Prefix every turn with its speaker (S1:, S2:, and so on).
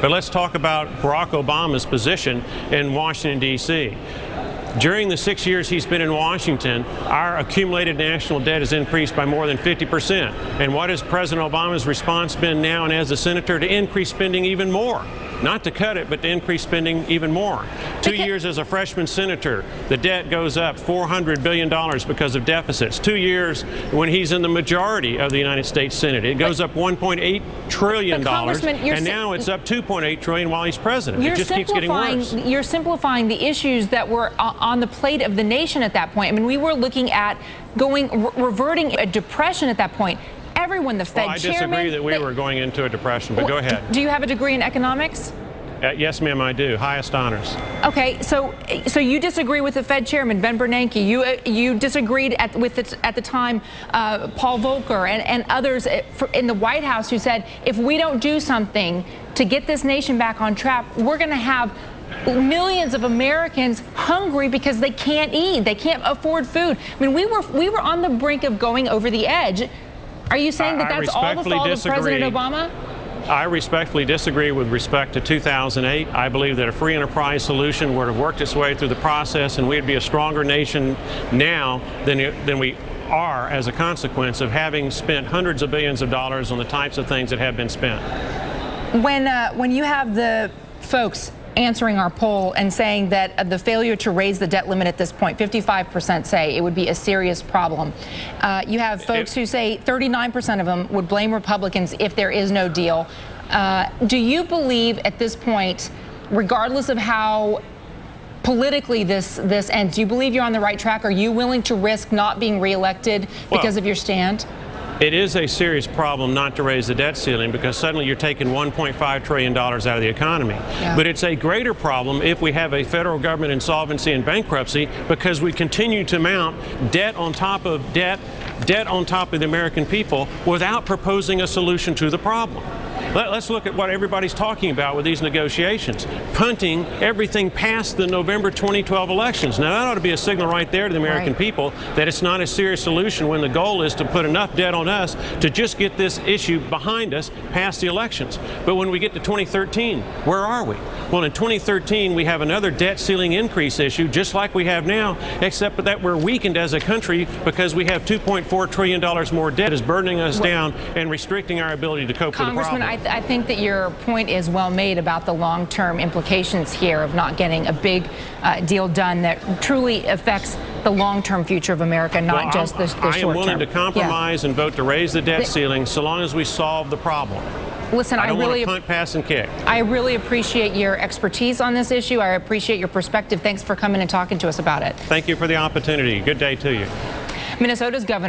S1: But let's talk about Barack Obama's position in Washington, D.C. During the 6 years he's been in Washington, our accumulated national debt has increased by more than 50%. And what has President Obama's response been now and as a senator? To increase spending even more. Not to cut it, but to increase spending even more. 2 years as a freshman senator, the debt goes up $400 billion because of deficits. 2 years when he's in the majority of the United States Senate, it goes up $1.8 trillion, and now it's up $2.8 trillion while he's president. It just keeps getting worse.
S2: You're simplifying the issues that were on the plate of the nation at that point. I mean, we were looking at reverting a depression at that point. Everyone, the Fed chairman...
S1: I disagree that we were going into a depression, but go ahead.
S2: Do you have a degree in economics?
S1: Yes, ma'am, I do. Highest honors.
S2: Okay, so you disagree with the Fed chairman, Ben Bernanke. You disagreed at the time, Paul Volcker and others in the White House who said, if we don't do something to get this nation back on track, we're going to have millions of Americans hungry because they can't eat. They can't afford food. I mean, we were on the brink of going over the edge. Are you saying that that's all the fault of President Obama?
S1: I respectfully disagree with respect to 2008. I believe that a free enterprise solution would have worked its way through the process, and we'd be a stronger nation now than we are as a consequence of having spent hundreds of billions of dollars on the types of things that have been spent.
S2: When you have the folks answering our poll and saying that the failure to raise the debt limit at this point, 55% say it would be a serious problem. You have folks who say 39% of them would blame Republicans if there is no deal. Do you believe at this point, regardless of how politically this ends, do you believe you're on the right track? Are you willing to risk not being reelected because of your stand?
S1: It is a serious problem not to raise the debt ceiling because suddenly you're taking $1.5 trillion out of the economy. Yeah. But it's a greater problem if we have a federal government insolvency and bankruptcy because we continue to mount debt on top of debt on top of the American people without proposing a solution to the problem. Let's look at what everybody's talking about with these negotiations. Punting everything past the November 2012 elections. Now, that ought to be a signal right there to the American people that it's not a serious solution when the goal is to put enough debt on us to just get this issue behind us past the elections. But when we get to 2013, where are we? Well, in 2013, we have another debt ceiling increase issue, just like we have now, except that we're weakened as a country because we have $2.4 trillion more debt is burdening us down and restricting our ability to cope with the problem.
S2: I think that your point is well made about the long-term implications here of not getting a big deal done that truly affects the long-term future of America, not just the short term.
S1: I am willing to compromise and vote to raise the debt ceiling so long as we solve the problem.
S2: Listen,
S1: I don't want to punt, pass, and kick.
S2: I really appreciate your expertise on this issue. I appreciate your perspective. Thanks for coming and talking to us about it.
S1: Thank you for the opportunity. Good day to you.
S2: Minnesota's Governor